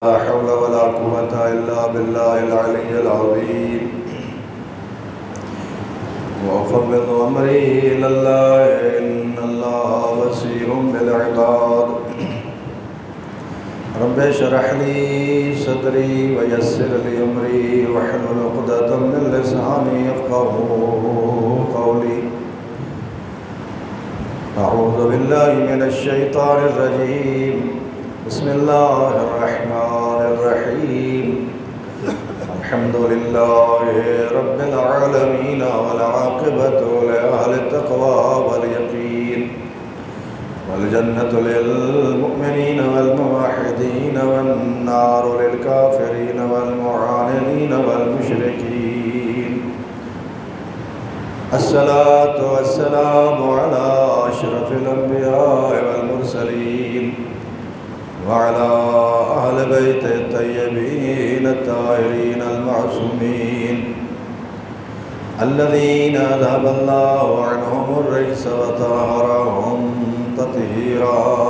لا حول ولا قوة إلا بالله العلي العظيم وأفوض أمري إلى الله إن الله بصير بالعباد رب اشرح لي صدري ويسر لي أمري واحلل عقدة من لساني يفقهوا قولي أعوذ بالله من الشيطان الرجيم بسم الله الرحمن الرحيم الحمد لله رب العالمين والعاقبة لأهل التقوى واليقين والجنة للمؤمنين والموحدين والنار للكافرين والمعاندين والمشركين الصلاة والسلام على أشرف الأنبياء والمرسلين وعلى أهل بيت الطيبين الطاهرين المعصومين الذين أذهب الله عنهم الرجس وطهرهم تطهيرا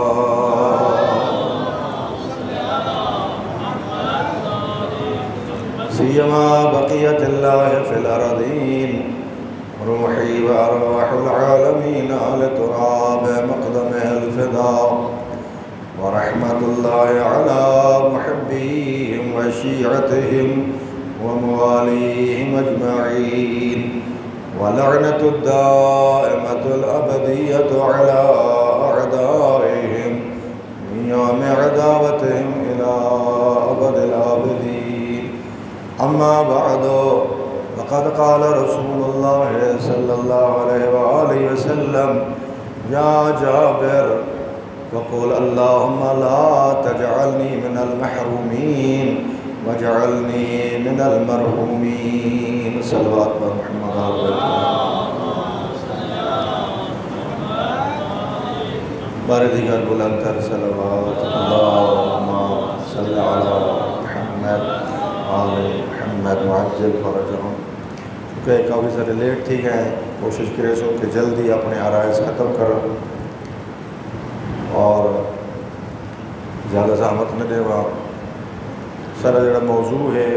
سيما بقية الله في الأرضين روحي وأرواح العالمين على تراب مقدمه الفداء ورحمة الله على محبيهم وشيعتهم ومواليهم أجمعين ولعنة الدائمة الأبدية على أعدائهم من يوم عداوتهم إلى أبد الآبدين أما بعد فقد قال رسول الله صلى الله عليه وآله وسلم يا جابر وقل اللهم لا تجعلني من المحرومين واجعلني من المرحومين صلوات محمد بارے دیگر بلند تر صلوات اللہم صلی علی محمد آل محمد معجل فرجہم کیونکہ کافی سارے لیٹ تھی گئے کوشش کرے سو کہ جلدی اپنے عرائض ختم کرو اور زیادہ زحمت نہ دے وہاں سارا جڑا موضوع ہے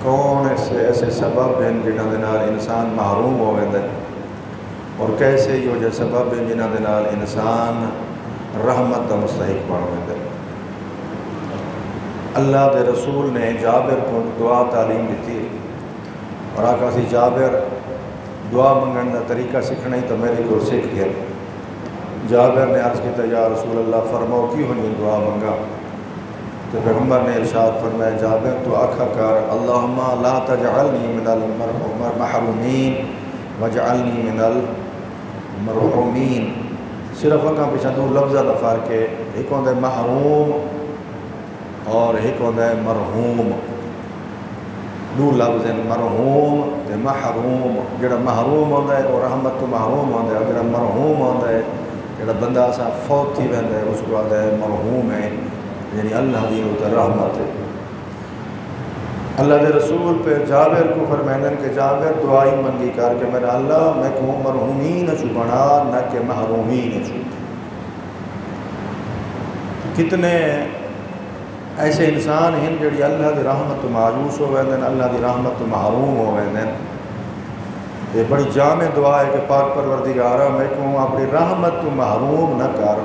کون ایسے سبب ہیں جنہاں دے نال انسان محروم ہو ویندے اور کیسے یہ جو سبب ہیں جنہاں دے نال انسان رحمت دا مستحق بن ویندے اللہ دے رسول نے جابر کو دعا تعلیم دیتی اور آقا سی جابر دعا منگن دا طریقہ سکھنا ہی تو میرے کو سکھ گیا جابر نے عرض کیا یا رسول اللہ فرماؤ کی ہونی دعا منگا تو پیغمبر نے ارشاد فرمایا جابر تو آکھا کر اللہم لا تجعلنی من المحرومین وجعلنی من المرحومین صرف اکاں پیچھا دو لفظہ دا فرق ہے ایک ہوندہ ہے محروم اور ایک ہوندہ ہے مرحوم دو لفظ ہیں مرحوم تے محروم جڑا محروم ہوندہ ہے اور رحمت تو محروم ہوندہ ہے جڑا مرحوم ہوندہ ہے جڑا بندہ سا فوت تھی ویندہ ہے اس کو آدھا ہے مرحوم ہے یعنی اللہ دی اتر رحمت ہے اللہ دے رسول پہ جابر کو فرمائنن کہ جابر دعائی منگی کر کہ میرا اللہ میں کہوں مرحومین چو بنا نہ کہ محرومین چو کتنے ایسے انسان ہیں جڑی اللہ دی رحمت تو معجوس ہو ویندن اللہ دی رحمت تو محروم ہو ویندن یہ بڑی جامع دعا ہے کہ پاک پروردگارہ میں کہوں اپنی رحمت تو محروم نہ کر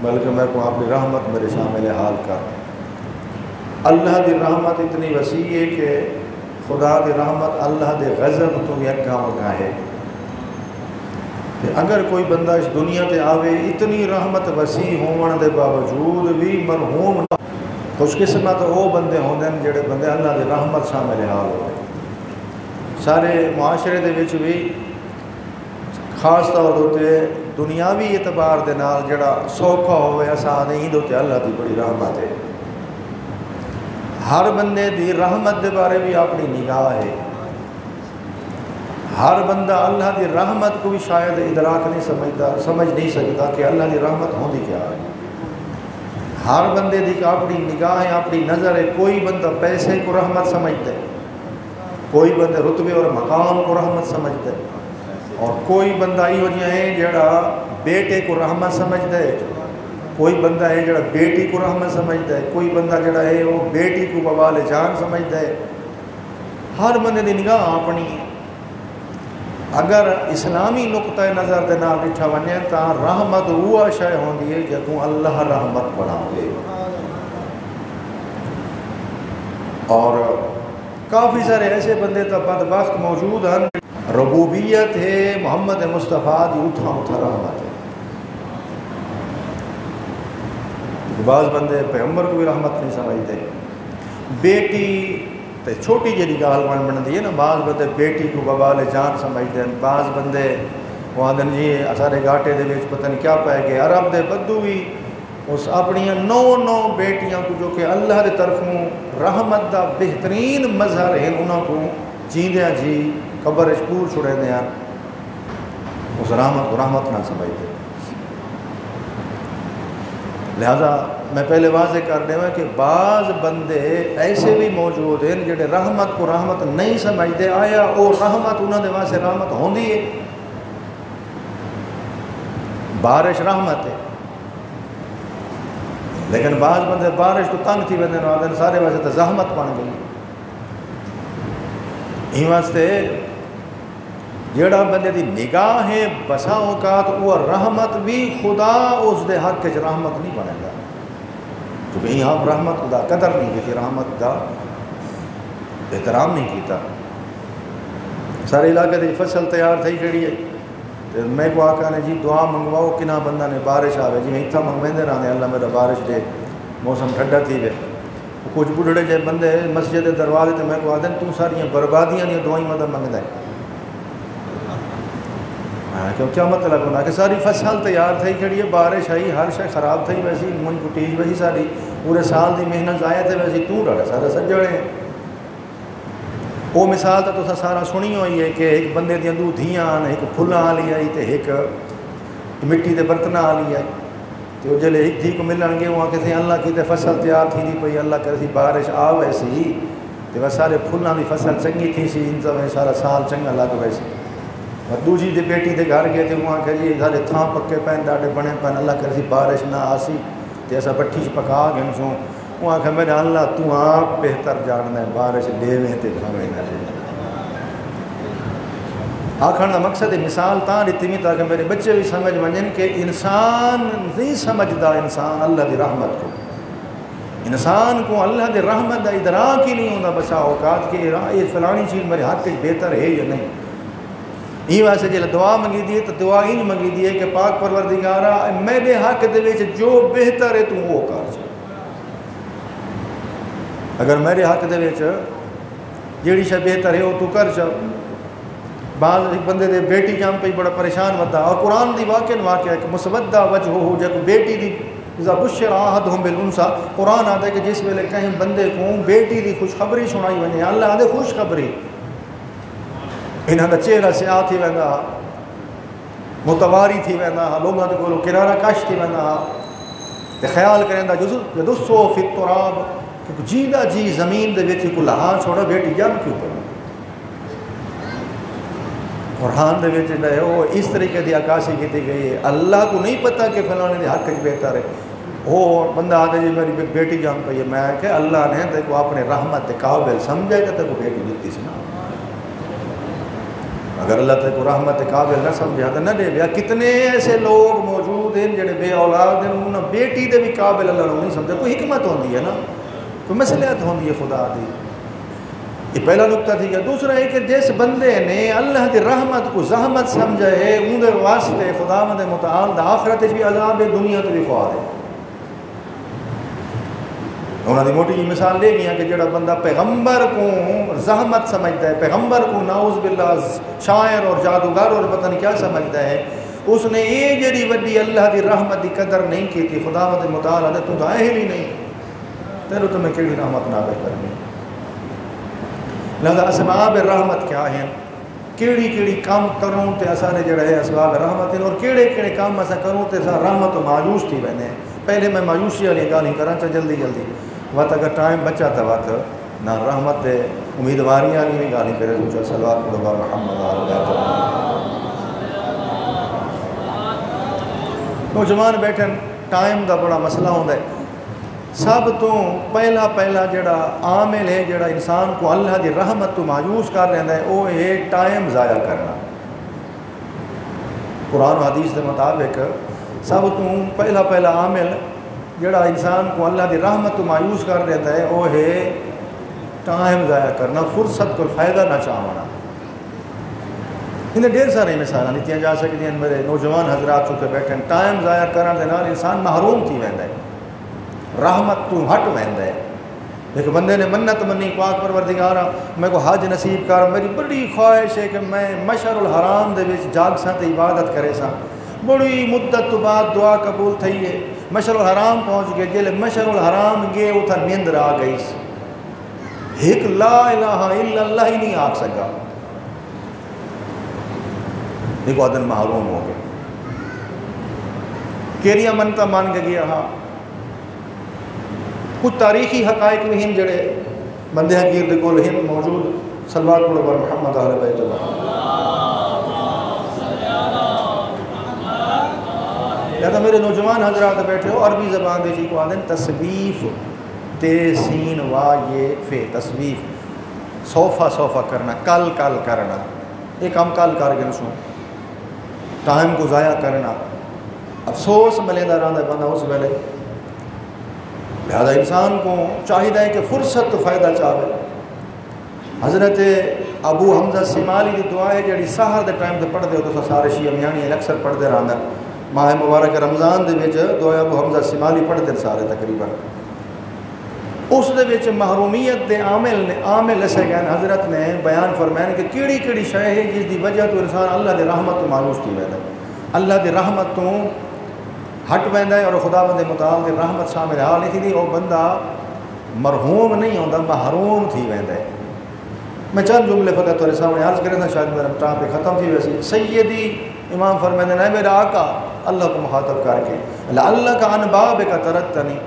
بلکہ میں کہوں اپنی رحمت میرے شامل حال کر اللہ دی رحمت اتنی وسیع ہے کہ خدا دی رحمت اللہ دے غضب تو یکا مگا ہے کہ اگر کوئی بندہ اس دنیا تے آوے اتنی رحمت وسیع ہون دے باوجود بھی مرحوم نہ خوش قسمت وہ بندے ہوندے ہیں جڑے بندے اللہ دی رحمت شامل حال ہوئے سارے معاشرے دے وچ بھی خاص طور ہوتے دنیاوی اعتبار دے نال جڑا سوکھا ہوئے ایسا نہیں دوتے اللہ دی بڑی رحمت ہے ہر بندے دی رحمت دے بارے بھی اپنی نگاہ ہے ہر بندہ اللہ دی رحمت کو بھی شاید ادراک نہیں سمجھ نہیں سکتا کہ اللہ دی رحمت ہوندی کیا ہے ہر بندے دی اپنی نگاہ ہے اپنی نظر ہے کوئی بندہ پیسے کو رحمت سمجھتے کوئی بندہ رتبے اور مقام کو رحمت سمجھتے اور کوئی بندہ ہی ہو جائے جڑا بیٹے کو رحمت سمجھ دے کوئی بندہ ہے جڑا بیٹی کو رحمت سمجھتا ہے، کوئی بندہ جڑا ہے وہ بیٹی کو بوال جان سمجھتا ہے. ہر بندے دی نگاہ اپنی ہے. اگر اسلامی نقطہ نظر دے نال ڈٹھا ونجے تا رحمت وہ شے ہوندی ہے جدوں اللہ رحمت بناوے. اور کافی سارے ایسے بندے تو بدبخت موجود ہیں، ربوبیت ہے محمد مصطفیٰ دی اتھا رحمت ہے. بعض بندے پیغمبر کو بھی رحمت نہیں سمجھتے. بیٹی تے چھوٹی جی گال بنتی ہے نا، بعض بندے بیٹی کو بوال جان سمجھتے ہیں. بعض بندے وہ آدھن جی سارے گاٹے دے وچ پتہ نہیں کیا پائے گئے. عرب دے بدو بھی اس اپنی 9 بیٹیاں کو جو کہ اللہ دے طرفوں رحمت دا بہترین مظہر ہیں انہوں کو جیندیاں جی قبر پور چھڑے دیا اس رحمت کو رحمت نہ سمجھتے. لہذا میں پہلے واضح کر دوں کہ بعض بندے ایسے بھی موجود ہیں جڑے رحمت کو رحمت نہیں سمجھتے. آیا وہ رحمت انہوں نے واسطے رحمت ہوندی ہے؟ بارش رحمت ہے، لیکن بعض بندے بارش تو تنگ تھی ویندے نہ سارے واسطے تو زحمت بن گئی. یہ واسطے جیڑا بندے دی نگاہ ہے بسا اوقات وہ رحمت بھی خدا اس دے حق چ رحمت نہیں بنے گا، کیونکہ یہاں رحمت دا قدر نہیں کی، رحمت دا احترام نہیں کیتا. سارے علاقے دی فصل تیار تھی کھڑی ہے تے میں کو آقا نے جی دعا منگواؤ کنا بندہ نے بارش آوے. جی میں اتنا منگویندے رہنے اللہ میرا بارش دے، موسم ٹھنڈا تھی وے. کچھ بڑھڑے جے بندے مسجد دے دروازے تے میں کو آدھن تو ساریاں بربادیاں دی دعائیں مدد منگدا ہے. کیوں کیا مطلب ہونا کہ ساری فصل تیار تھی کھڑی ہے، بارش آئی ہر شے خراب تھی ویسی من کو ٹیج ویسی ساری پورے سال دی محنت ضائع تھے ویسی تو ڈاڑا سارا سجڑے ہیں. وہ مثال تو سارا سنی ہوئی ہے کہ ایک بندے دیا 2 دھیاں ایک پھلاں والی آئی تے ایک مٹی دے برتناں والی آئی. تو جلے ایک دھی کو ملن گے وہاں کہتے ہیں اللہ کی تے فصل تیار تھی نہیں پئی، اللہ کرے سی بارش آ ویسی تے وہ سارے پھلاں دی فصل چنگی تھی سی ان سارا سال چنگا لگ ویسی. اور دوجی دے بیٹی دے گھر گئے تھے وہاں کہ جی سارے تھاں پکے پین ڈاڈے بنے پین اللہ کرے سی بارش نہ آسی تے ایسا بٹھی چ پکا گئے سوں. وہاں کہ میرے اللہ تو آپ بہتر جاننا ہے بارش دیویں تے بھاویں نہ دے. آخر کا مقصد مثال تاں دیتی میں تاکہ میرے بچے بھی سمجھ ونجن کہ انسان نہیں سمجھدا انسان اللہ دی رحمت کو، انسان کو اللہ دی رحمت دا ادراک ہی نہیں ہوتا بسا اوقات کہ یہ فلانی چیز میرے ہاتھ بہتر ہے یا نہیں. یہ واسطے جب دعا منگی دی تو دعا ہی منگی دی ہے کہ پاک پروردگارا میرے حق دے وچ جو بہتر ہے تو وہ کر جا. اگر میرے حق دے وچ جیڑی شے بہتر ہے وہ تو کر جا. بعض ایک بندے دے بیٹی جام پہ بڑا پریشان ودا اور قرآن دی واقع ہے کہ مسودہ وجہ ہو جب بیٹی دی اذا بشر احدهم بالانثى قرآن آتا ہے کہ جس ویلے کہیں بندے کو بیٹی دی خوشخبری سنائی ونے اللہ آدھے خوشخبری انہاں دا چہرہ سیاہ تھی ویندا متواری تھی ویندا لوگاں دے کولوں کنارہ کش تھی ویندا تے خیال کریندا جدسو فی التراب کہ جیدا جی زمین دے وچ کو لہا چھوڑا بیٹی جان کیوں پڑا. قرآن دے وچ ہے وہ اس طریقے دی عکاسی کی گئی ہے. اللہ کو نہیں پتہ کہ فلانے دے حق وچ بہتر ہے. وہ بندہ آدھے جی میری بیٹی جان پئی ہے میں کہ اللہ نے تے کو اپنے رحمت دے قابل سمجھے تے کو بیٹی دیتی سی نا. اگر اللہ تے کو رحمت دے قابل نہ سمجھا تو نہ دے دیا. کتنے ایسے لوگ موجود ہیں جڑے بے اولاد ہیں انہاں بیٹی دے بھی قابل اللہ نہیں سمجھا. کوئی حکمت ہوندی ہے نا، کوئی مصلحت ہوندی ہے خدا دی. یہ پہلا نقطہ تھی. کہ دوسرا ہے کہ جس بندے نے اللہ دی رحمت کو زحمت سمجھا ہے ان دے واسطے خداوند متعال دا آخرت بھی عذاب ہے دنیا تے بھی خوار ہے. انہوں نے موٹی جی مثال لے گیا کہ جڑا بندہ پیغمبر کو زحمت سمجھتا ہے، پیغمبر کو نعوذ باللہ شاعر اور جادوگر اور پتہ نہیں کیا سمجھتا ہے، اس نے یہ جڑی وڈی اللہ دی رحمت دی قدر نہیں کی تھی. خداوند متعال نے تو اہل ہی نہیں تیرے تو میں کیڑی رحمت نازل کرنی. لہذا اسباب رحمت کیا ہیں، کیڑی کیڑی کام کروں تے اسارے جڑا ہے اسباب رحمت ہیں، اور کیڑے کیڑے کام اسا کروں تے رحمت و مایوس تھی ویندے ہیں. پہلے میں مایوسی والی گل ہی کراں چا جلدی وقت اگر ٹائم بچا تو وقت نہ رحمت دے امیدواریاں نہیں گالی کرے تو صلوات پڑھو محمد نوجوان بیٹھن ٹائم دا بڑا مسئلہ ہوتا ہے. سب تو پہلا جڑا عامل ہے جڑا انسان کو اللہ دی رحمت تو مایوس کر رہا ہے وہ ہے ٹائم ضائع کرنا. قرآن و حدیث کے مطابق سب تو پہلا عامل جڑا انسان کو اللہ دی رحمت تو مایوس کر رہتا ہے وہ ہے ٹائم ضائع کرنا، فرصت کو فائدہ نہ چاہنا. انہیں ڈھیر سارے مثال دیتی جا سکتی ہیں. میرے نوجوان حضرات چکے بیٹھے ہیں، ٹائم ضائع کرنے کے نال انسان محروم تھی ویندا ہے، رحمت تو ہٹ ویندا ہے. ایک بندے نے منت منی پاک پروردگارا میں کو حج نصیب کر، میری بڑی خواہش ہے کہ میں مشعر الحرام دے وچ جاگ سا تے عبادت کرے سا. بڑی مدت تو بعد دعا قبول تھی ہے، مشعر الحرام پہنچ گئے. جلے مشعر الحرام گئے اتھا نیند آ گئی، ایک لا الہ الا اللہ ہی نہیں آکھ سکا. ایک آدن محروم ہو گئے. کیریاں منتا مان کے گیا. ہاں کچھ تاریخی حقائق بھی ہیں جڑے بندے حقیر دے کول ہیں موجود. صلوات پڑھو بر محمد اہل بیت اللہ. یا تو میرے نوجوان حضرات بیٹھے ہو عربی زبان دے جی کو آدن تصویف تے سین وا یہ فے. تصویف صوفہ کرنا، کل کرنا. ایک کام کل کر کے سو ٹائم کو ضائع کرنا، افسوس ملے دا رہا بندہ اس ویلے. لہذا انسان کو چاہیے کہ فرصت تو فائدہ چاہے. حضرت ابو حمزہ سمالی دی دعا ہے جڑی سحر دے ٹائم تے پڑھ دے ہو تو سارے شیعہ میانی اکثر پڑھ دے رہا. ماہ مبارک رمضان دے وچ دعا ابو حمزہ سمالی پڑھ دے سارے تقریباً. اس دے وچ محرومیت دے عامل ایسے گئے حضرت نے بیان فرمائے کہ کیڑی شے ہے جس دی وجہ تو انسان اللہ دی رحمت تو مایوس تھی ویندا ہے، اللہ دی رحمت تو ہٹ ویندا ہے. اور خدا بندے متعال دی رحمت شامل حال نہیں تھی. وہ بندہ مرحوم نہیں ہوندا، محروم تھی ویندا ہے. میں چند جملے فقط تمہارے سامنے عرض کریں تھا، شاید میرا ٹائم پہ ختم تھی. ویسی سیدی امام فرمائے نے میرا آقا اللہ کو مخاطب کر کے اللہ کا عن بابک ترکتنی،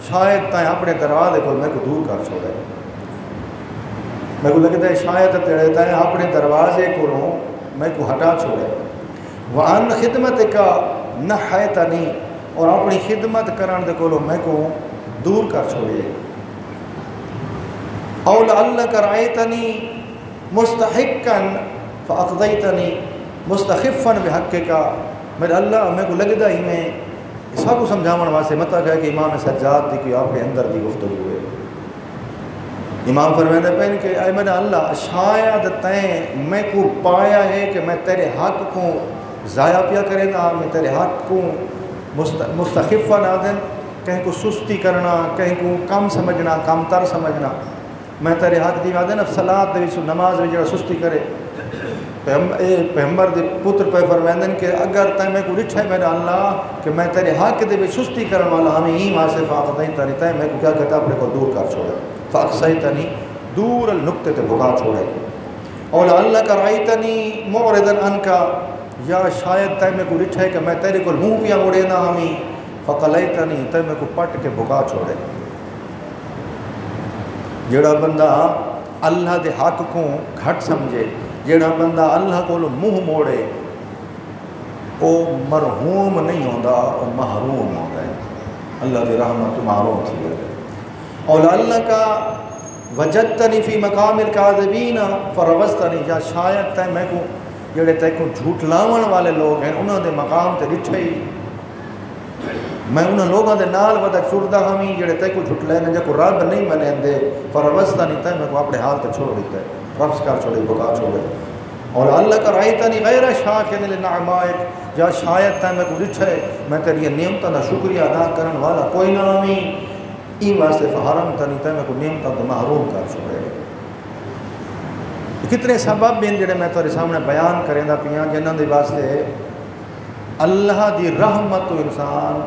شاید تائیں اپنے دروازے کو میں کو دور کر چھوڑے. میں کو لگتا ہے شاید تیرے تائیں اپنے دروازے کو میں کو ہٹا چھوڑے. وعن خدمت کا نحیتنی، اور اپنی خدمت کرن دے کولو میں کو دور کر چھوڑے. او لعلک رأیتنی مستحقا فاقضیتنی مستخفا بحقک. میرے اللہ میں کو لگتا ہی میں اس کو سمجھاون واسطے مطلب ہے کہ امام سجاد دی کہ آپ کے اندر دی گفتگو ہے. امام فرماتے ہیں کہ اے میرا اللہ شاید تیں میں کو پایا ہے کہ میں تیرے حق کو ضائع پیا کرے تھا، میں تیرے حق کو مستخفہ نہ دیں، کہیں کو سستی کرنا، کہیں کو کم سمجھنا، کم تر سمجھنا. میں تیرے حق دی وعدے نا صلاۃ دے وچ نماز وچ جڑا سستی کرے. پیغمبر دے پتر پہ فرمائندے کہ اگر تیں میں کو ڈٹھے میرا اللہ کہ میں تیرے حق دے وچ سستی کرن والا ہمیں ہی واسطے فاقدیتنی تیں میں کو کیا کہتا اپنے کو دور کر چھوڑے. فاقصیتنی دور النقطے تے بھگا چھوڑے. اور لعلک رأیتنی معرضا عنک، یا شاید تیں میں کو ڈٹھے کہ میں تیرے کو منہ پیا مڑے نہ ہمیں فقلیتنی تیں میں کو پٹ کے بھگا چھوڑے. جڑا بندہ اللہ دے حق کو گھٹ سمجھے، جڑا بندہ اللہ کو منہ موڑے وہ مرحوم نہیں ہوتا، وہ محروم ہوتا ہے. اللہ دی رحمت محروم تھی ہے. اور اللہ کا وجدتنی فی مقام الکاذبین فروستنی، یا شاید تے میں کو جڑے تے کو جھوٹ لاون والے لوگ ہیں انہوں دے مقام تے ڈٹھے ہی میں انہوں لوگوں دے نال ودا چڑھدا ہمیں جڑے تے کو جھوٹ لینے جے کو رب نہیں منے دے. فروستنی تے میں کو اپنے حال تے چھوڑ دیتا ہے، رفض کر چھوڑے، بکا چھوڑے. اور اللہ کا رأیتنی غیر شاکر لنعمائک، یا شاید تے میں کو ڈٹھے میں تیری نعمتاں دا شکریہ ادا کرن والا کوئی نہ ہمیں این واسطے فحرمتنی تے میں کو نعمتاں تو محروم کر چھوڑے. کتنے سبب ہیں جڑے میں تیرے سامنے بیان کریں دا پیاں جنہاں دے واسطے اللہ دی رحمت تو انسان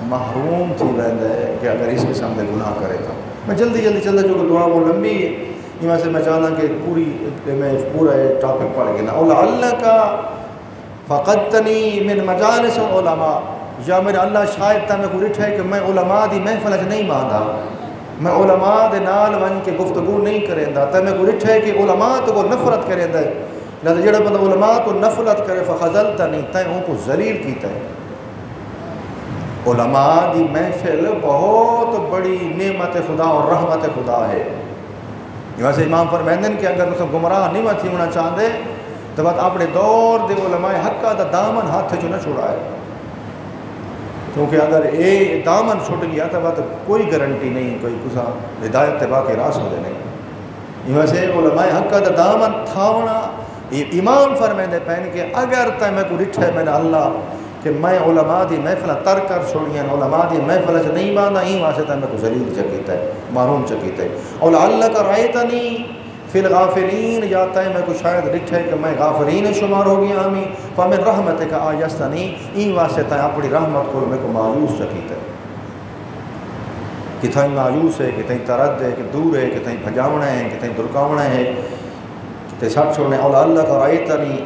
محروم تھی ویندا ہے کہ اگر اس قسم دے گناہ کرے تو. میں جلدی چلتا جو دعا وہ لمبی ہے یہاں سے میں چاہتا کہ میں پورا ٹاپک پڑھ گیا. اور اللہ کا فقدتنی من مجالس علماء، یا میرا اللہ شاید تا میں کو ڈٹھے کہ میں علماء دی محفل اچ نہیں باندھا، میں علماء دے نال ون کے گفتگو نہیں کریندا. تے میں کو ڈٹھے کہ علماء تو کو نفرت کریندا ہے. لہذا جڑا بندہ علماء کو نفرت کرے فخذلتنی، تے ان کو ذلیل کیتا ہے. علماء دی محفل بہت بڑی نعمت خدا اور رحمت خدا ہے. ویسے امام فرمائندے کہ اگر تم گمراہ نہیں تھی ہونا چاہتے تو بات اپنے دور دے علماء حقہ دا دامن ہاتھ جو نہ چھوڑائے، کیونکہ اگر یہ دامن چھوٹ گیا تو بات کوئی گارنٹی نہیں، کوئی کسا ہدایت تباہ کے راس ہو نہیں. ویسے علماء حقہ دا دامن تھاونا امام فرمائندے پہن کہ اگر تے میں کو رٹھے میں نے اللہ کہ میں علماء دی محفل تر کر چھوڑیاں، علماء دی محفل سے نہیں باندھا، ہی واسطے تے میں کو ذلیل چکیتا ہے، محروم چکیتا ہے. اور اللہ کا رایتنی فی الغافلین، جاتا ہے میں کو شاید رٹھے کہ میں غافلین شمار ہو گیا ہمیں، فمن رحمت کا آیستنی، ہی واسطے تے اپنی رحمت کو میں کو مایوس چکیتا ہے. کتھائیں مایوس ہے، کتھائیں ترد ہے، کہ دور ہے، کتھائیں بھجاونا ہے، کتھائیں درکاونا ہے، کتھائیں سب چھوڑنے. اور اللہ کا رایتنی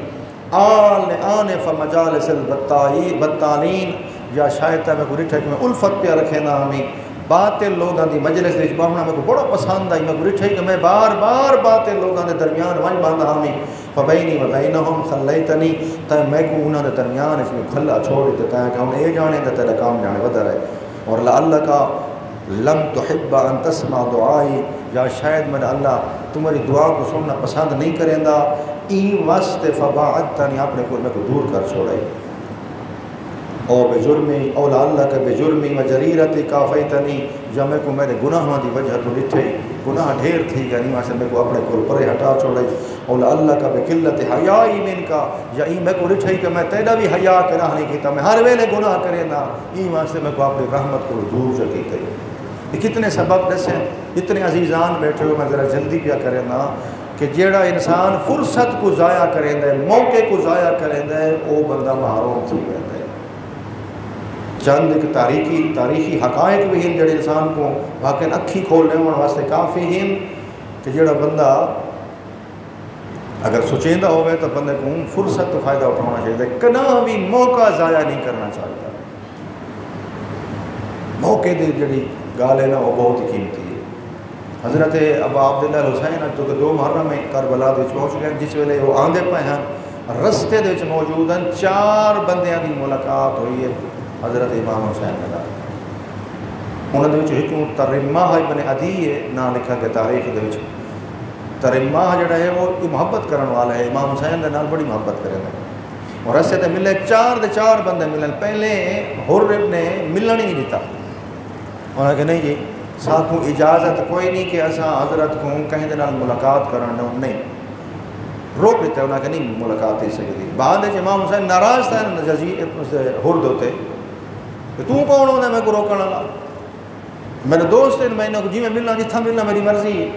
آنے فمجالس البطالین، یا شاید میں کو رٹھے کہ میں الفت پہ رکھے نا ہمیں باطل لوگاں دی مجلس وچ باہنا میں کو بڑا پسند آئی، میں کو رٹھے کہ میں بار بار باطل لوگاں دے درمیان وائن باندھا ہمیں، فبینی و بینہم خلیتنی، تے میں کو انہاں دے درمیان اس میں کھلا چھوڑ دیتا ہے کہ ہم اے جانے تے تیرا کام جانے ودر ہے. اور لعلک لم تحب ان تسمع دعائی، یا شاید میں اللہ تمہاری دعا کو سننا پسند نہیں کریں دا، این واسطے فباعدتنی، اپنے کو میں کو دور کر چھوڑے. او بجرمی او لعلک بجرمی و جریرتی کافیتنی، یا میں کو میرے گناہوں دی وجہ تو لٹھے گناہ ڈھیر تھی یعنی واسطے میں کو اپنے کو پرے ہٹا چھوڑے. او لعلک بقلت حیائی من کا، یا این میں کو لٹھے کہ میں تیرا بھی حیا کرا نہیں کیتا، میں ہر ویلے گناہ کرے نا، این واسطے میں کو اپنی رحمت کو دور چکیتے. یہ کتنے سبب دسیں، اتنے عزیزان بیٹھے ہو، میں ذرا جلدی پیا کرے نا کہ جیڑا انسان فرصت کو ضائع کریں دے، موقع کو ضائع کریں دے، وہ بندہ محروم تھی رہتا ہے. چند ایک تاریخی حقائق بھی ہیں جڑے انسان کو واقعی اکھی کھولنے واسطے کافی ہیں کہ جڑا بندہ اگر سوچیندہ ہوئے تو بندے کو فرصت تو فائدہ اٹھانا چاہیے، کنا بھی موقع ضائع نہیں کرنا چاہتا. موقع دی جڑی گال ہے نا وہ بہت ہی قیمتی ہے. حضرت ابا عبداللہ الحسین تو 2 محرم میں کربلا دے پہنچ گئے، جس ویلے وہ آندے پے ہیں رستے دے موجود ہیں 4 بندیاں دی ملاقات ہوئی ہے حضرت امام حسین نے. انہوں نے ایک ترمہ ابن عدی ہے نا لکھا گیا تاریخ دے وچ. ترمہ جڑا ہے وہ محبت کرن والا ہے، امام حسین دے نال بڑی محبت کرے گا. اور رستے تے ملے 4 بندے ملن، پہلے حر ابن ملن ہی نہیں دیتا. انہوں نے کہا نہیں جی ساتھ اجازت کوئی نہیں کہ اسا حضرت کو کہیں دے نال ملاقات کرنا نہیں، روک لیتے. انہوں نے کہا نہیں ملاقات ہی سکتی. بعد امام حسین ناراض تھا حرد ہوتے کہ تو کون ہونا میں کو روکنا لا، میرے دوست ہیں، میں جی میں ملنا جتھا ملنا میری مرضی.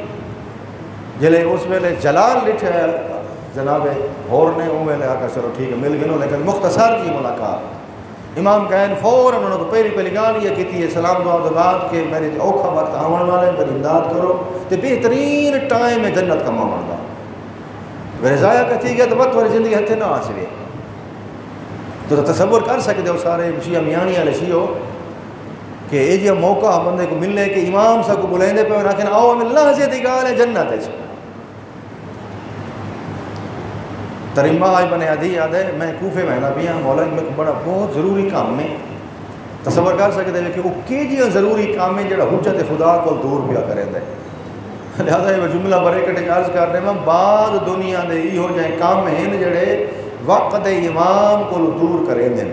جلے اس ویلے جلال لٹھے جناب ہور نے وہ ویلے آکا چلو ٹھیک ہے مل گئے، لیکن مختصر جی ملاقات. امام کہن فوراً انہوں نے پہلی گال یہ کیتی ہے سلام دعا دے بعد کہ میرے اوکھا وقت آون والے میری امداد کرو تے بہترین ٹائم ہے جنت کا ماون دا. میرے ضائع کہتی گیا تو وقت والی زندگی ہتھے نہ آسوے. تو تصور کر سکتے ہو سارے شیعہ میانی والے شیعو کہ یہ جی موقع بندے کو ملے کہ امام صاحب کو بلائیں دے پہ لیکن آؤ ہمیں لحظے دی گال ہے جنت ہے. ترمہ ابن عدی یاد ہے میں کوفے میں نہ بھی ہوں مولا میں بڑا بہت ضروری کام میں تصور کر سکتے ہیں کہ وہ کی جی ضروری کام ہے جڑا حجت خدا کو دور پیا کریں دے. لہذا یہ جملہ بریکٹ عرض کر رہے ہیں بعض دنیا دے یہ ہو جائیں کام ہیں جڑے وقت امام کو دور کریں دیں.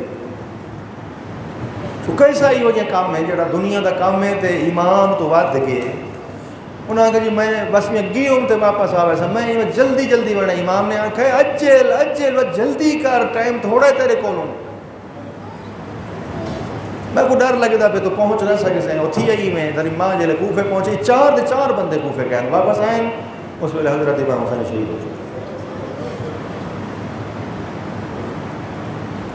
تو کیسا یہ ہو جائیں کام ہے جڑا دنیا دا کام ہے تے امام تو ود گئے. انہوں نے کہا جی میں بس میں گیوں تے واپس آوے سا میں جلدی بڑھا. امام نے آکھا ہے اجل و جلدی کر ٹائم تھوڑا ہے تیرے کولوں. میں کو ڈر لگتا پہ تو پہنچ نہ سکے سے اتھی آئی میں ترمہ جلے کوفے پہنچے 4 بندے کوفے کہنے واپس آئیں. اس ویلے حضرت امام حسین شہید ہو چکے.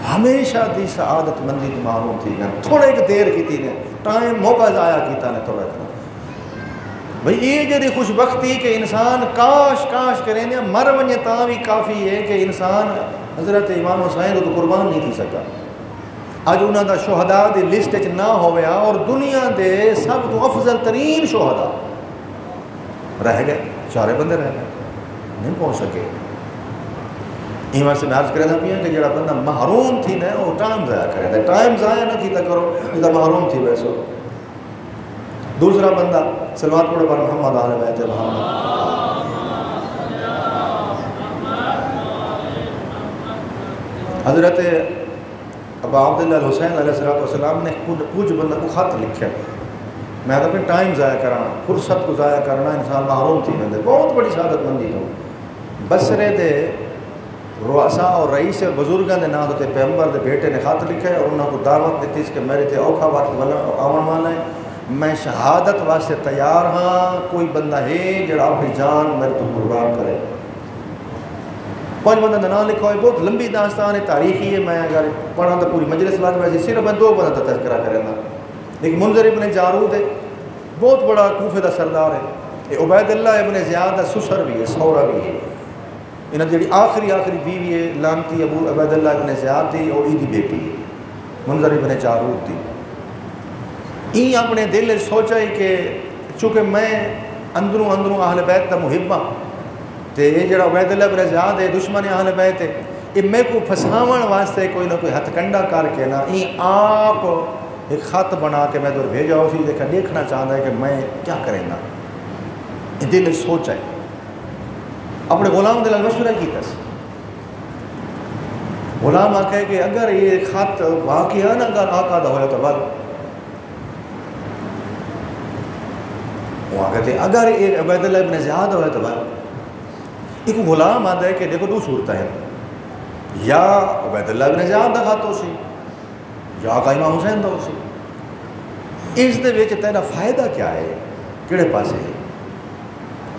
ہمیشہ دی سعادت مندی معلوم تھی گا تھوڑے ایک دیر کی تھی نے ٹائم موقع ضائع کیتا نے تھوڑا اتنا. بھئی یہ جڑی خوش بختی کہ انسان کاش کریں دیا مر ونجے تاں بھی کافی ہے کہ انسان حضرت امام حسین تو قربان نہیں تھی سکا. اج انہاں دا شہداء دی لسٹ وچ نہ ہویا اور دنیا دے سب تو افضل ترین شہداء رہ گئے 4 بندے رہ گئے نہیں پہنچ سکے. ایمان سے میں عرض کرنا پیا کہ جڑا بندہ محروم تھی نا وہ ٹائم ضائع کرے، ٹائم ضائع نہ کیتا کرو جدا محروم تھی ویسو۔ دوسرا بندہ صلوات پڑھو پر محمد آل بیت محمد۔ حضرت ابا عبداللہ الحسین علیہ السلام نے کچھ بندہ کو خط لکھا، میں تو ٹائم ضائع کرنا، فرصت کو ضائع کرنا، انسان محروم تھی بندے، بہت بڑی سعادت مندی تو بصرے دے رؤساء اور رئیس بزرگاں دے نام تے پیغمبر دے بیٹے نے خط لکھا ہے اور انہوں کو دعوت دیتی اس کہ میرے تے اوکھا وقت آون والا ہے، میں شہادت واسطے تیار ہاں، کوئی بندہ ہے جڑا اپنی جان میرے تو قربان کرے۔ 5 بندہ کا نام لکھا ہوئے، بہت لمبی داستان ہے، تاریخی ہے، میں اگر پڑھا تو پوری مجلس لاگ ویسے صرف میں 2 بندہ کا تذکرہ کریں گا۔ ایک منذر ابن جارود ہے، بہت بڑا کوفے کا سردار ہے، یہ عبید اللہ ابن زیاد سسر بھی ہے، سورا بھی ہے، انہوں نے آخری بیوی ہے لانتی ابو عبید اللہ ابن زیاد تھی اور ایدی بیٹی ہے منذر ابن جارود تھی۔ این اپنے دل سوچا ہی کہ چونکہ میں اندروں اہل بیت کا محب ہاں تے یہ جڑا عبید اللہ ابن زیاد ہے دشمن اہل بیت ہے، یہ میں کو پھساون واسطے کوئی نہ کوئی ہتھ کنڈا کر کے نا این آپ ایک خط بنا کے میں دور بھیجا اسی دیکھنا چاہتا ہے کہ میں کیا کریں گا، یہ دل سوچا ہے، اپنے غلام دل مشورہ کی تس غلام آکھے کہ اگر یہ خط واقعہ نہ اگر آقا دا ہویا تو بل وہ کہتے ہیں اگر یہ عبید اللہ ابن زیاد ہویا تو بل ایک غلام آتا ہے کہ دیکھو 2 صورتیں ہیں، یا عبید اللہ ابن زیاد دا خط ہو سی یا آقا امام حسین دا ہو سی، اس دے وچ تیرا فائدہ کیا ہے، کیڑے پاسے ہے؟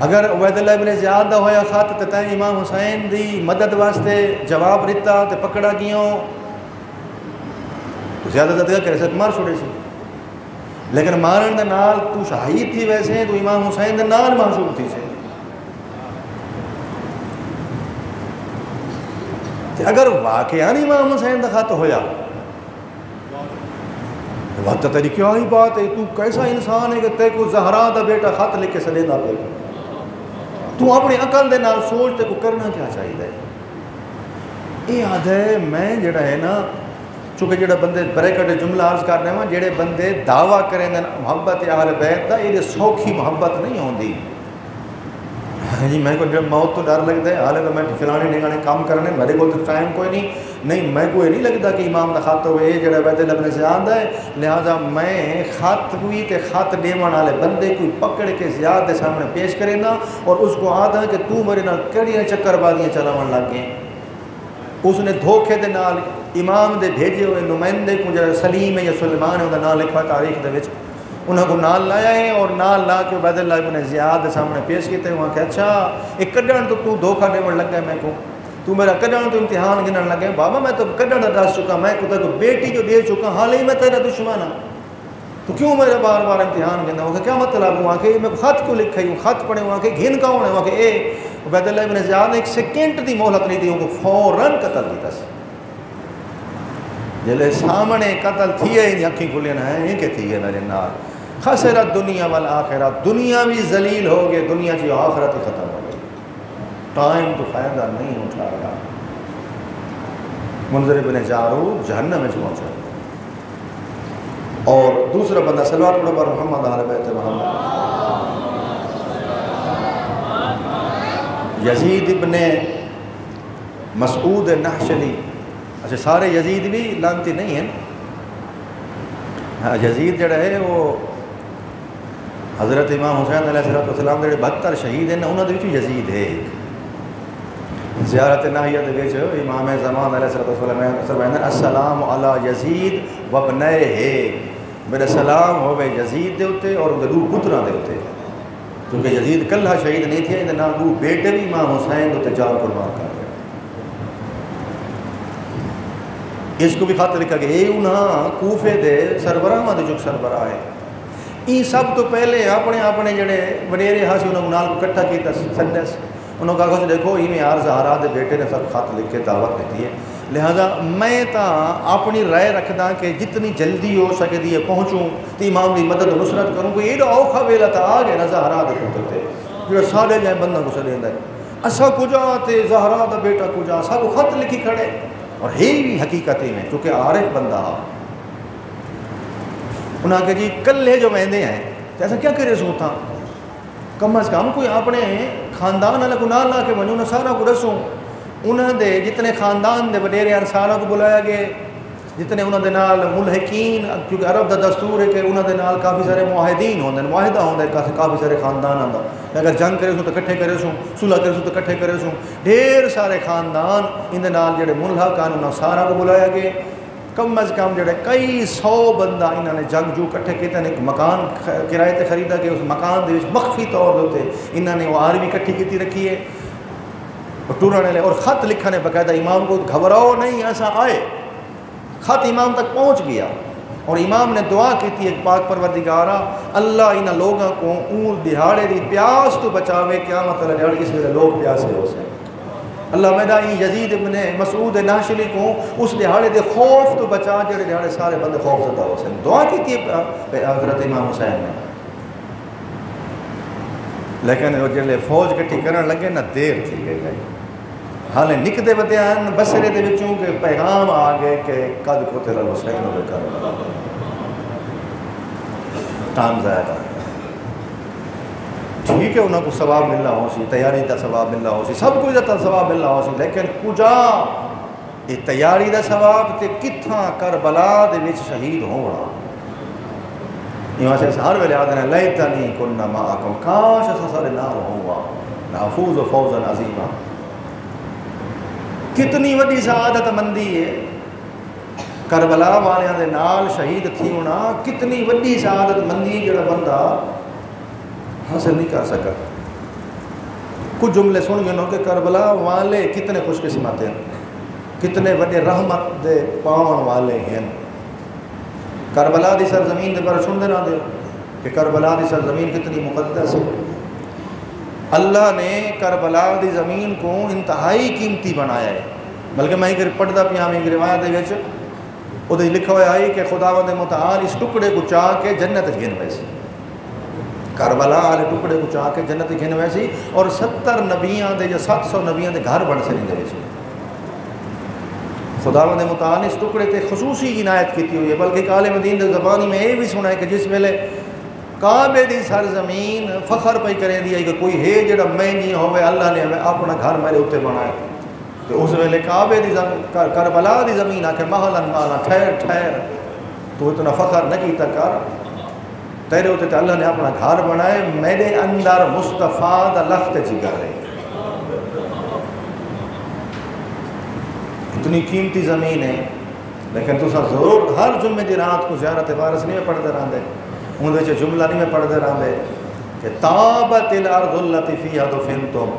اگر عبید اللہ ابن زیاد دا ہویا خط تے تائیں امام حسین دی مدد واسطے جواب رتا تے پکڑا گیوں تو زیادہ زیادہ کرے سے مار چھوڑے سی، لیکن مارن دے نال تو شہید تھی ویسے تو امام حسین دے نال معصوم تھی سے، اگر واقعہ امام حسین دا خط ہویا وقت تیری کیا ہی بات ہے، تو کیسا انسان ہے کہ تے کو زہرا دا بیٹا خط لکھ کے سلے دا پہ، تو اپنی عقل دے نال سوچ تے کو کرنا کیا چاہیے؟ یہ یاد ہے میں جڑا ہے نا چونکہ جڑا بندے بریکٹ جملہ عرض کر رہے ہیں جڑے بندے دعویٰ کریں دیں محبت اہل بیت دا یہ سوکھی محبت نہیں ہوندی، جی میں کو موت تو ڈر لگتا ہے حالے تو میں فلانے ڈھنگانے کام کرنے میرے کو تو ٹائم کوئی نہیں میں کو یہ نہیں لگتا کہ امام دا خط ہوئے یہ جڑا عبید اللہ ابن زیاد ہے، لہٰذا میں خط ہوئی تے خط دیون والے بندے کوئی پکڑ کے زیاد دے سامنے پیش کرے نا اور اس کو آتا ہے کہ تو میرے نال کڑیاں چکر بازیاں چلاون لگ گئے، اس نے دھوکے دے نال امام دے بھیجے ہوئے نمائندے کو جڑا سلیم ہے یا سلیمان ہے انہوں نال لکھا تاریخ دے وچ انہوں کو نال لایا ہے اور نال لا کے عبید اللہ ابن زیاد دے سامنے پیش کیتے وہاں کہ اچھا ایک کڈن تو دھوکہ دیون لگ گئے میں کو تو میرا کڈن تو امتحان گنن لگے بابا میں تو کڈن دا دس چکا میں کو تو بیٹی جو دے چکا حال ہی میں تیرا دشمن ہوں تو کیوں میرا بار بار امتحان گننا وہ کہ کیا مطلب ہوا کہ میں خط کو لکھا ہوں خط پڑھے ہوا کہ گھن کون ہے وہاں کہ اے عبید اللہ ابن زیاد نے ایک سیکنڈ دی مہلت نہیں دی ان کو فوراً قتل کیتا سی جلے سامنے قتل تھیے ہی اکھیں کھلین ہیں یہ کہ تھیے میرے نال خسرت دنیا والآخرت دنیا بھی ذلیل ہو گئے دنیا کی آخرت ہی ختم ہو گئی ٹائم تو فائدہ نہیں اٹھا گا منذر ابن جارود جہنم میں پہنچا اور دوسرا بندہ صلوات پڑھو پر محمد آل بیت محمد یزید ابن مسعود نحشلی اچھا سارے یزید بھی لانتی نہیں ہیں یزید جڑا ہے وہ حضرت امام حسین علیہ السلام جڑے 72 شہید ہیں انہوں نے یزید ہے زیارت ناہیہ دے وچ امام زمان علیہ السلام السلام علی یزید وابنیہ میرا سلام ہوئے یزید دے ہوتے اور دو پتراں دے ہوتے کیونکہ یزید کلہ شہید نہیں تھے نہ دو بیٹے بھی امام حسین ہوتے جان قربان کر گئے اس کو بھی خط لکھا کہ اے انہاں کوفے دے سربراہ ماں دے جو سربراہ ہے یہ سب تو پہلے اپنے جڑے وڈیرے ہاسی انہوں نال کو کٹھا کیتا سندس انہوں کہا کہ دیکھو ہی میں یار زہرا دے بیٹے نے سب خط لکھ کے دعوت دیتی ہے لہذا میں تا اپنی رائے رکھدا کہ جتنی جلدی ہو سکے دی پہنچوں تو امام دی مدد و نصرت کروں کوئی ایڈا اوکھا ویلا تا آ گئے نا زہرا دے پتر تے جو سارے جائیں بندہ کو سلیندا ہے اسا کجا تے زہرا دا بیٹا کجا، سا کو خط لکھی کھڑے، اور ہے بھی حقیقتی میں چونکہ عارف بندہ انہاں کہ جی کلے جو ویندے ہیں تے ایسا کیا کرے سو تھا، کم از کم کوئی اپنے خاندان والا کو نہ لا کے ونجو نہ سارا کو دسوں، انہاں دے جتنے خاندان دے وڈیرے ہیں سارا کو بلایا گئے، جتنے انہاں دے نال ملحقین، کیونکہ عرب دا دستور ہے کہ انہاں دے نال کافی سارے معاہدین ہوندے، معاہدہ ہوندا ہے کافی سارے خاندان آندا، اگر جنگ کرے سو تو کٹھے کرے سو، صلح کرے سو تو کٹھے کرے سو، ڈھیر سارے خاندان ان دے نال جڑے ملحق ہیں انہاں سارا کو بلایا گئے، کم از کم جڑے کئی 100 بندہ انہاں نے جنگ جو کٹھے کیتے ہیں، ایک مکان کرائے تے خریدا کہ اس مکان دے وچ مخفی طور تے انہاں نے وہ آرمی کٹھی کیتی رکھی ہے اور ٹورنے لے، اور خط لکھنے باقاعدہ امام کو، گھبراؤ نہیں ایسا آئے، خط امام تک پہنچ گیا، اور امام نے دعا کی تھی ایک پاک پروردگارہ اللہ انہاں لوگوں کو اون دہاڑے دی پیاس تو بچاوے، قیامت والے دہاڑے اس ویلے لوگ پیاسے ہو سکے، اللہ میدائی یزید ابن مسعود ناشلی کو اس دہاڑے دے خوف تو بچا جڑے دہاڑے سارے بندے خوف زدہ ہو سکے، دعا کی تھی حضرت امام حسین نے، لیکن وہ جڑے فوج کٹھی کرن لگے نہ دیر تھی گئی، حالے نکتے بدے ہیں بسرے دے وچوں کہ پیغام آگئے کہ قد قتل الحسین و کربلا، ٹائم ضائع کر ٹھیک ہے انہوں کو ثواب ملنا ہو سی، تیاری دا ثواب ملنا ہو سی، سب کچھ دا ثواب ملنا ہو سی، لیکن کجا یہ تیاری دا ثواب تے کتھاں کربلا دے وچ شہید ہونا، یہ واسے ہر ویلے آدھنا لیتنی کننا معاکم، کاش اسا سارے نال ہوا، نافوز و فوزا عظیمہ، کتنی وڈی سعادت مندی ہے کربلا والیاں دے نال شہید تھی ہونا، کتنی وڈی سعادت مندی جڑا بندہ حاصل نہیں کر سکا۔ کچھ جملے سن گئے کہ کربلا والے کتنے خوش قسمت ہیں، کتنے وڈے رحمت دے پاؤن والے ہیں، کربلا دی سرزمین دے پر سن دے نہ دے کہ کربلا دی سرزمین کتنی مقدس ہے، اللہ نے کربلا دی زمین کو انتہائی قیمتی بنایا ہے، بلکہ میں ایک پڑھدا پیا میں ایک روایت دے وچ او دے لکھا ہوا ہے کہ خداوند متعال اس ٹکڑے کو چاہ کے جنت گھن ویسی، کربلا والے ٹکڑے کو چاہ کے جنت گھن ویسی، اور 70 نبیاں دے یا 700 نبیاں دے گھر بن سے نہیں دے ویسی، خداوند متعال اس ٹکڑے تے خصوصی عنایت کیتی ہوئی ہے، بلکہ عالم دین دے زبانی میں یہ بھی سنا ہے کہ جس ویلے کعبے دی سرزمین فخر پہ کریں دی ہے کہ کوئی ہے جڑا میں نہیں ہوئے اللہ نے ہمیں اپنا گھر میرے ہوتے بنائے، تو اس ویلے کعبے دی کربلا دی زمین آکے محلا مالا ٹھہر ٹھہر تو اتنا فخر نہ کیتا کر، تیرے ہوتے تو اللہ نے اپنا گھر بنائے، میرے اندر مصطفیٰ دا لخت جگر ہے، اتنی قیمتی زمین ہے، لیکن تو ضرور ہر جمعے دی رات کو زیارت وارث نہیں پڑھتے رہتے، اندر سے جملہ نہیں میں پڑھتے رہتے کہ تابت الارض التی فیہا دفنتم،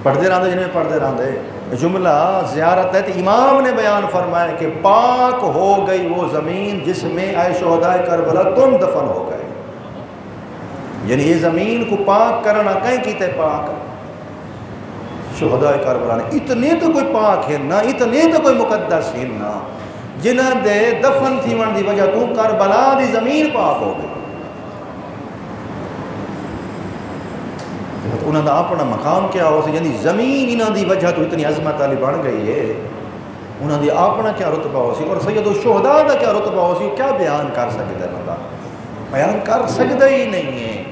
پڑھتے رہتے جنہیں پڑھتے رہتے، جملہ زیارت ہے، تو امام نے بیان فرمایا کہ پاک ہو گئی وہ زمین جس میں اے شہداء کربلا تم دفن ہو گئے، یعنی یہ زمین کو پاک کرنا کہیں کیتے پاک شہداء کربلا نے، اتنے تو کوئی پاک ہے نا، اتنے تو کوئی مقدس ہے نا، جنہ دے دفن تھی ون دی وجہ تو کربلا دی زمین پاک ہو گئی، انہوں نے اپنا مقام کیا ہو سی، یعنی زمین انہوں دی وجہ تو اتنی عظمت والی بن گئی ہے، انہوں نے اپنا کیا رتبہ ہو سی، اور سید الشہداء دا کیا رتبہ ہو سی، کیا بیان کر سکتا ہے بندہ، بیان کر سکتا ہی نہیں ہے،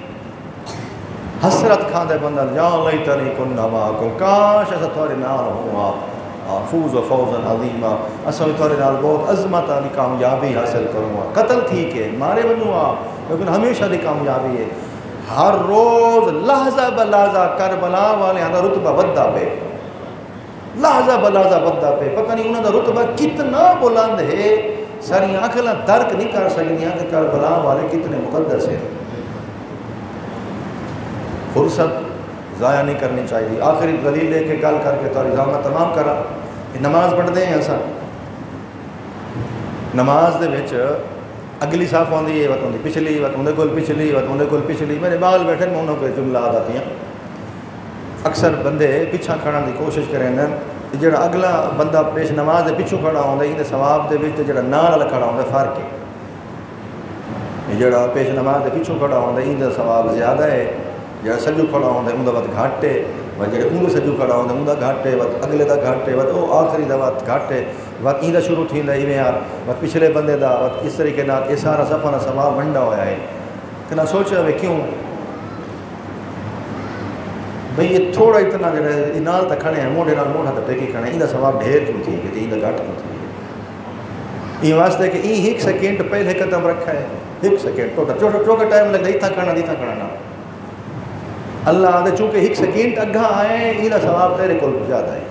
حسرت کھاندے بندہ یا لیتنی کننا معکم، کاش ایسا تھوڑے نال ہوا، فوز و فوزا عظیمہ، اصل تھوڑے نال بہت عظمت والی کامیابی حاصل کروں، قتل ٹھیک ہے مارے بنوا، لیکن ہمیشہ دی کامیابی ہے، ہر روز لحظہ بلحظہ کربلا والے ہاں رتبہ بدہ پہ، لحظہ بلحظہ بدہ پہ، پتہ نہیں انہوں دا رتبہ کتنا بلند ہے، ساری آنکھیں درک نہیں کر سکتی کہ کربلا والے کتنے مقدس ہیں، فرصت ضائع نہیں کرنی چاہیے۔ آخری دلیل لے کے گل کر کے تاری میں تمام کرا، نماز پڑھتے ہیں ایسا، نماز دے وچ اگلی صاف آتی ہے وقت آتی پچھلی وقت اندر کول پچھلی وقت اندر کول پچھلی، میرے بال بیٹھے میں انہوں کو جملہ آ جاتی ہیں، اکثر بندے پیچھا کھڑن دی کوشش کریں جڑا اگلا بندہ پیش نماز دے پیچھو کھڑا ہوتا ہے، ثواب دے وچ جڑا نال والا کھڑا ہوتا ہے فرق ہے، جڑا پیش نماز دے پیچھو کھڑا ہوتا ہے ثواب زیادہ ہے، جڑا سجو کھڑا ہوتا ہے اندر وقت گھٹ ہے، جڑے اون سجو کھڑا ہوندا اون دا گھٹ ہے وقت اگلے دا گھٹ ہے وقت او آخری دا وقت گھٹ ہے وقت ایندا شروع تھیندا ایویں یار وقت پچھلے بندے دا وقت اس طریقے نال یہ سارا صفحہ ثواب ونڈا ہویا ہے کہ نہ سوچا وے کیوں بھئی یہ تھوڑا اتنا جڑا ہے نال تا کھڑے ہیں موڑے نال موڑا تے ٹیکی کھڑے ایندا ثواب ڈھیر کیوں تھی کہ ایندا گھٹ کیوں تھی یہ واسطے کہ این ایک سیکنڈ پہلے قدم رکھا ہے ایک سیکنڈ ٹوٹا ٹائم لگدا ایتھا کھڑنا نہ اللہ آدھے چونکہ ایک سیکنڈ اگھا آئے ایدہ ثواب تیرے کول زیادہ ہے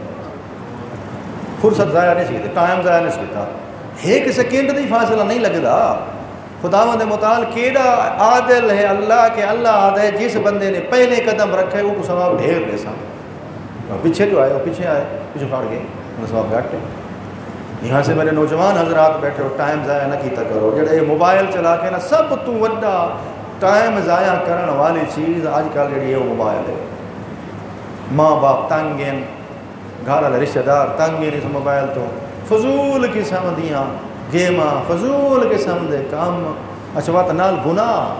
فرصت ضائع نہیں سکتے ٹائم ضائع نہیں سکتا ایک سیکنڈ دی فاصلہ نہیں لگدا خداوند متعال کیڑا عادل ہے اللہ کہ اللہ آدھے جس بندے نے پہلے قدم رکھے وہ کو ثواب ڈھیر دے سا پیچھے جو آئے وہ پیچھے پھاڑ گئے انہیں ثواب گھٹ ہے یہاں سے میرے نوجوان حضرات بیٹھے ہو ٹائم ضائع نہ کیتا کرو جڑے موبائل چلا کے نا سب تو وڈا ٹائم ضائع کرنے والی چیز آج کل جڑی ہے وہ موبائل ہے ماں باپ تنگ ہیں گھر والے رشتہ دار تنگ ہیں اس موبائل تو فضول قسم دیاں گیماں فضول قسم دے کام اچھا بات نال گناہ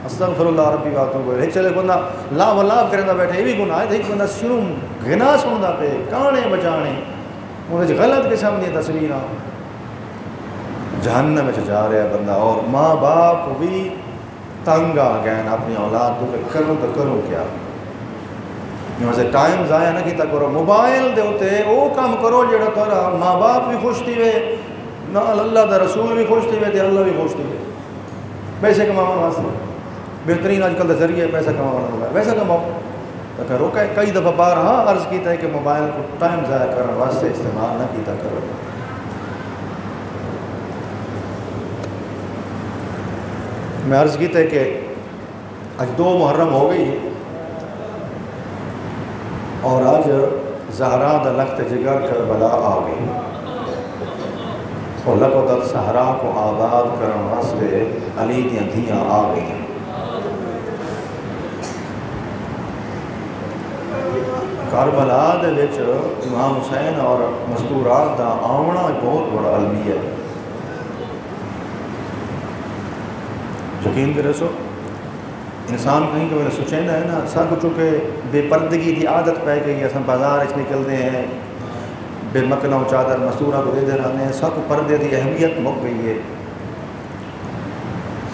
استغفر اللہ ربی واتوب الیہ چلے بندہ لا ولا کرندا بیٹھے یہ بھی گناہ ہے ایک بندہ شروع گناہ سندا پہ کانے بجانے انہیں غلط قسم دی تصویراں جہنم میں جا رہا ہے بندہ اور ماں باپ بھی تنگ آ گئے اپنی اولاد تو کروں کیا یہاں سے ٹائم ضائع نہ کیتا کرو موبائل دے ہوتے وہ کام کرو جڑا تھوڑا ماں باپ بھی خوش تھی وے نہ اللہ دا رسول بھی خوش تھی وے تے اللہ بھی خوش تھی وے پیسے کماؤ واسطے بہترین آج کل دا ذریعہ پیسہ کماؤ ویسا کماؤ لیکن روکا ہے کئی دفعہ بارہا عرض کیتا ہے کہ موبائل کو ٹائم ضائع کرنے واسطے استعمال نہ کیتا کرو میں عرض کیتا ہے کہ آج 2 محرم ہو گئی ہے اور آج زہرا دا لخت جگر کربلا آ گئی اور لقد صحرا کو آباد کرنے واسطے علی دیاں دھیاں آ گئی کربلا دے وچ امام حسین اور مستورات دا آونا بہت بڑا المیہ ہے یقین کرے سو انسان کہیں کہ میں نے سوچیں ہے نا سب چونکہ بے پردگی کی عادت پہ گئی ہے بازار اچ نکلتے ہیں بے مکنہ و چادر مستورہ کو دے رہے ہیں سب پردے کی اہمیت مک گئی ہے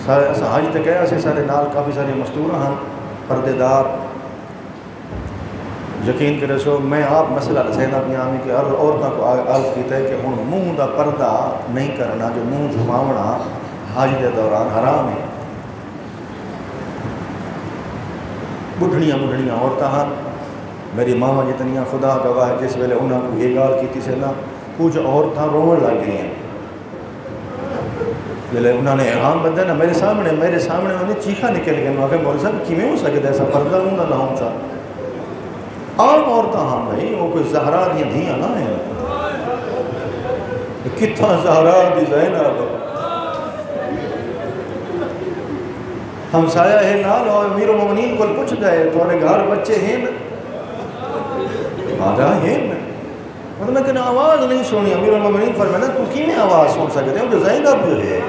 حج تک گیا سے سارے نال کافی سارے مستورہ ہیں پردے دار یقین کرے سو میں آپ مسئلہ رسینا اپنی آمی کہ عورتوں کو عرض کیتا ہے کہ ہن منہ دا پردہ نہیں کرنا جو منہ جھماونا حج دے دوران حرام ہے بڑھڑیاں عورتیں ہیں میری ماما جتنیاں خدا گواہ ہے جس ویلے انہوں کو یہ گال کی سے نا کچھ عورتیں روڑ لگ گئی ہیں جلے انہوں نے احرام بدھا نا میرے سامنے انہیں چیخا نکل گئے انہوں نے مول صاحب کیویں ہو سکتا ایسا پردہ ہوں نہ لاؤں چاہ عام عورتیں ہاں بھائی وہ کوئی زہرا دی دھیاں نہ ہیں کتنا زہرا دی زینب ہمسایہ ہے نال اور امیر المومنین کو پوچھ جائے تو انہیں گھر بچے ہیں آجا ہیں مطلب میں کہنا آواز نہیں سنی امیر المومنین فرمایا تو کیویں آواز سن سکتے ہیں جو زینب جو ہے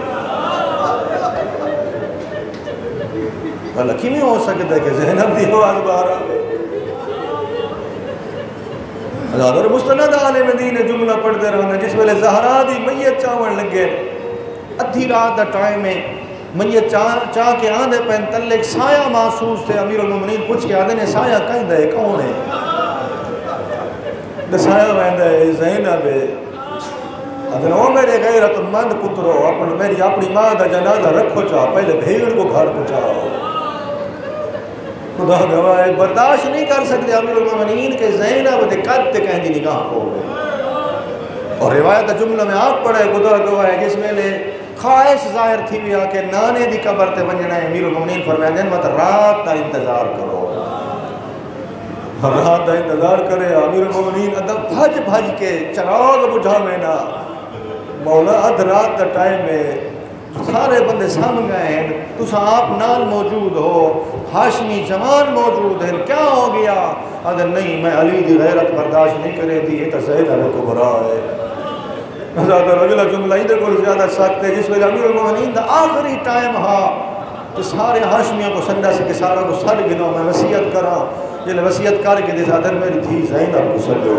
اللہ کیویں ہو سکتا ہے کہ زینب دی آواز باہر آئے حضرت مستند عالم دین جملہ پڑھتے رہنا جس ویلے زہرا دی میت چاون لگے ادھی رات دا ٹائم ہے میت چاہ کے آندھے پہن تلک سایہ محسوس تھے امیر المومنین پوچھ کے آدھے نے سایہ کہیں دے کون ہے دے سایہ ویندہ ہے زینب ہے ادھن او میرے غیرت مند پترو میری اپنی ماں دا جنازہ رکھو چاہ پہلے بھیڑ کو گھر پہنچاؤ خدا گواہ برداشت نہیں کر سکتے امیر المومنین کے زینب دے قد تے کہیں دی نگاہ ہو گئے اور روایت جملہ میں آپ پڑھے خدا گواہ جس میں لے خواہش ظاہر تھی بھی آکے نانے دی قبر تے ونجنا ہے امیر المومنین فرمائے دیں مت رات دا انتظار کرو رات دا انتظار کرے امیر المومنین ادھا بھج کے چراغ بجھا میں نا مولا ادھ رات دا ٹائم میں سارے بندے سام گئے ہیں تو آپ نال موجود ہو ہاشمی جوان موجود ہیں کیا ہو گیا ادھر نہیں میں علی دی غیرت برداشت نہیں کرے دی یہ تو زید علیہ کو برا ہے زیادہ اگلا جملہ ادھر کو زیادہ سکتے جس ویلے امیر المومنین دا آخری ٹائم ہا تو سارے ہاشمیوں کو سنڈا سے کہ سارا کو سر گنو میں وصیت کرا جن وصیت کر کے دیتا در میری تھی زینب کو سجو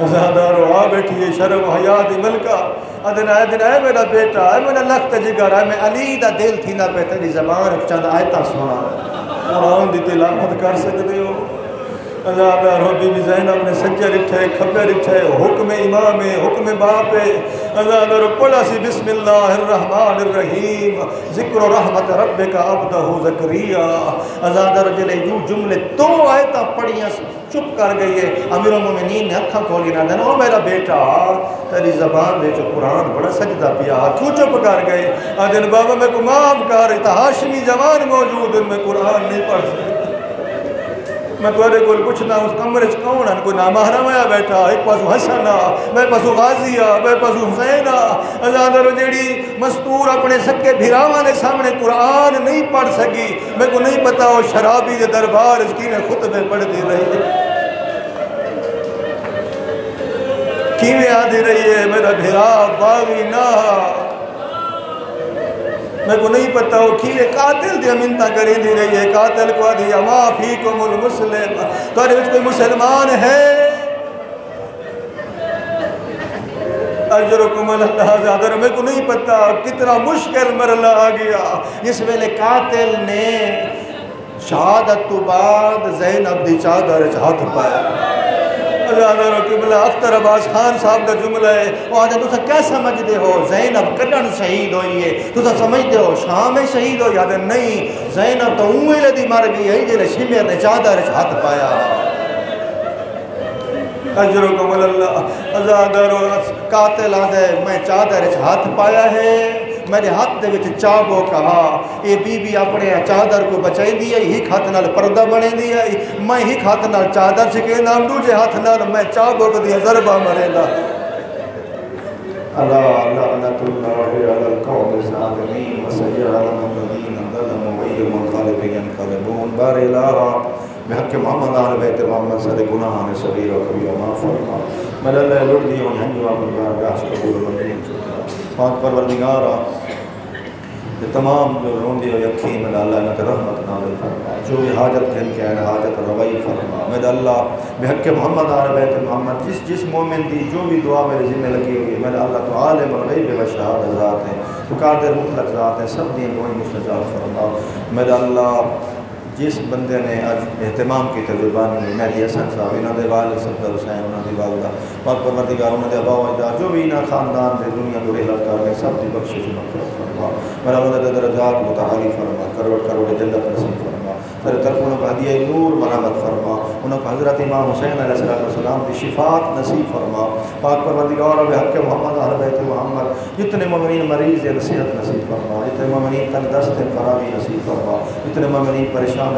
ازادارو آ بیٹھی ہے شرم و حیا دی ملکہ ادن اے میرا بیٹا اے میرا لخت جگر اے میں علی دا دل تھی نہ پہ تیری زبان چند آیتاں سنا قرآن دی تلاوت کر سکتے ہو ازادارو بی بی زینب نے سجے رکھے کھبے رکھے حکم امام حکم باپ ازادارو پڑھا سی بسم اللہ الرحمن الرحیم ذکر رحمت ربک عبدہ زکریا ازادارو جلے یوں جملے تو آیتاں پڑھیاں چپ کر گئی ہے امیر المومنین نے اکھا کھولی نہ دینا او میرا بیٹا تیری زبان دے جو قرآن بڑا سجدہ پیا کیوں چپ کر گئے آدھن بابا میں کو معاف کر رہی تھا ہاشمی جوان موجود ان میں قرآن نہیں پڑھ سکتا میں تھوڑے کو پوچھنا اس کمرے چ کون ہے کوئی نامحرم ہے بیٹھا ایک پاسو حسن میں پاسو غازی میں پاسو حسین ازادر جیڑی مستور اپنے سکے بھراواں دے سامنے قرآن نہیں پڑھ سکی میں کو نہیں پتا وہ شرابی دے دربار اس کی میں خطبے پڑھتی رہی ہے کیویں آدھی رہی ہے میرا بھرا باغی نہ میں کو نہیں پتا وہ کھیلے قاتل دی امنتہ کری دی رہی ہے قاتل کو آدھی اما فیکم المسلم تو آدھی کوئی مسلمان ہے اجرکم اللہ زیادہ میں کو نہیں پتا کتنا مشکل مرلہ آ گیا اس ویلے قاتل نے شہادت تو بعد زینب دی چادر ہاتھ پایا ازادارو قبلہ اختر عباس خان صاحب کا جملہ ہے وہ آجا تو سا کیا سمجھ دے ہو زینب کڈن شہید ہوئی ہے تو سا سمجھ دے ہو شام میں شہید ہوئی آدھے نہیں زینب تو اوہی لدی مر گئی ہے جلے شمیر نے چادر ہاتھ پایا اجرکم اللہ ازادارو قاتل آدھے میں چادر ہاتھ پایا ہے میرے ہاتھ دے وچ چابو کہا اے بی بی اپنے چادر کو بچائی دی ہے ہی ہاتھ نال پردہ بنے دی ہے میں ہی ہاتھ نال چادر چکے نام دوجے ہاتھ نال میں چابو کو دی ضربہ مرے دا اللہ لعنت اللہ علی القوم الظالمین وسیعلم الذین ظلموا ایہم الغالبین ينقلبون بار الہ بحق محمد آل بیت محمد صلی گناہان صغیر و کبیر ما فرما میں اللہ لڑ دی ہوں ہنجی واپس بارگاہ سے قبول مندین پاک پروردگارہ یہ تمام جو روندی و یقین میں اللہ نے رحمت نازل فرما جو بھی حاجت جن کے ہیں حاجت روائی فرما میں اللہ بحق محمد آل بیت محمد جس مومن دی جو بھی دعا میرے ذمہ لگی ہوئی میں اللہ تو عالم الغیب و شہادت ذات ہے تو قادر مطلق ذات ہے سب دین کوئی مستجاب فرما میں اللہ جس بندے نے آج اہتمام کی تجربانی میں مہدی حسن صاحب انہوں نے والد صدر حسین انہوں نے والدہ پاک پروردگار انہوں نے ابا و اجداد جو بھی انہاں خاندان دے دنیا کو رحلت کر گئے سب دی بخشش مغفرت فرما میرا اللہ نے درجات متعالی فرما کروڑ کروڑ جنت نصیب فرما تیرے طرف انہوں کو ہدیہ نور مرحمت فرما انہوں کو حضرت امام حسین علیہ السلام کی شفاعت نصیب فرما پاک پروردگار بحق محمد اہل بیت محمد جتنے مومنین مریض یا نصیحت نصیب فرما جتنے مومنین تندرست فراغی نصیب فرما جتنے مومنین پریشانی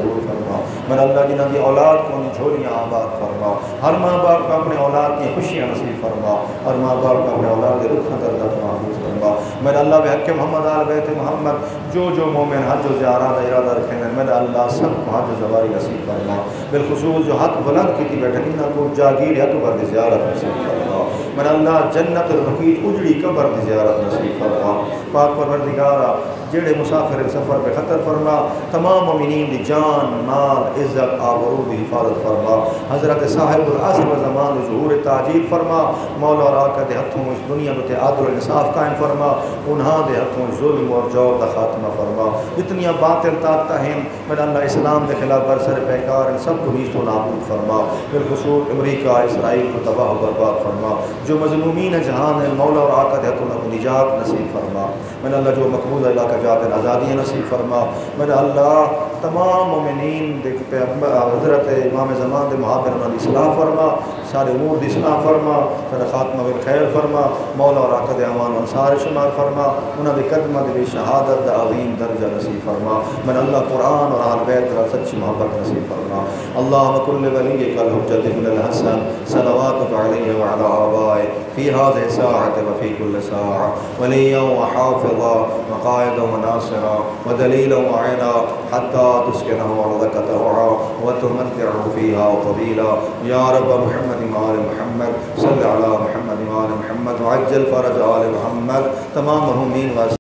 دور فرما میرا اللہ جنہاں کی اولاد کو انہیں جھولیاں آباد فرما ہر ماں باپ کا اپنے اولاد کی خوشیاں نصیب فرما ہر ماں باپ کا اپنے اولاد کے رکھا دردت محفوظ فرما میرا اللہ بحق محمد آل بیت محمد جو مومن حج و زیارہ دا ارادہ رکھیں گے میرا اللہ سب کو حج و زواری نصیب فرما بالخصوص جو حق بلند کی تھی بیٹھے انہاں کو جاگیر ہے تو برد زیارت نصیب فرما میرا اللہ جنت الرقیع اجڑی قبر دی زیارت نصیب فرما پاک پروردگارہ جڑے مسافر سفر پہ خطر فرما تمام مومنین دی جان مال عزت آبرو دی حفاظت فرما حضرت صاحب العصر و زمان ظہور تاجیل فرما مولا اور آقا دے ہتھوں اس دنیا میں عدل و انصاف قائم فرما انہاں دے ہتھوں ظلم اور جور دا خاتمہ فرما جتنیاں باطل طاقتیں ہیں میرا اللہ اسلام کے خلاف برسر پیکار ان سب کو نیست و نابود فرما بالخصوص امریکہ اسرائیل کو تباہ و برباد فرما جو مظلومین جہان ہیں مولا اور آقا دے ہتھوں کو نجات نصیب فرما میرا اللہ جو مقبوضہ علاقہ جاتے آزادی نصیب فرما میرا اللہ تمام مومنین دے حضرت امام زمان دے محابر انہوں نے اصلاح فرما سارے امور دی اصلاح فرما سارے خاتمہ بالخیر فرما مولا اور آقا دے امان انصار شمار فرما انہوں نے قدمہ دے شہادت دے عظیم درجہ نصیب فرما میرا اللہ قرآن اور آل بیت را سچی محبت نصیب فرما اللہم کل ولیک الحجت ابن الحسن صلواتک علیہ وعلا آبائے فی هذه الساعة وفي كل ساعة وليا وحافظا وقائدا وناصرا ودليلا وعينا حتى تسكنه أرضك طوعا وتمتعه فيها طويلا يا رب محمد وآل محمد صل على محمد وآل محمد وعجل فرج آل محمد تمام مرحومین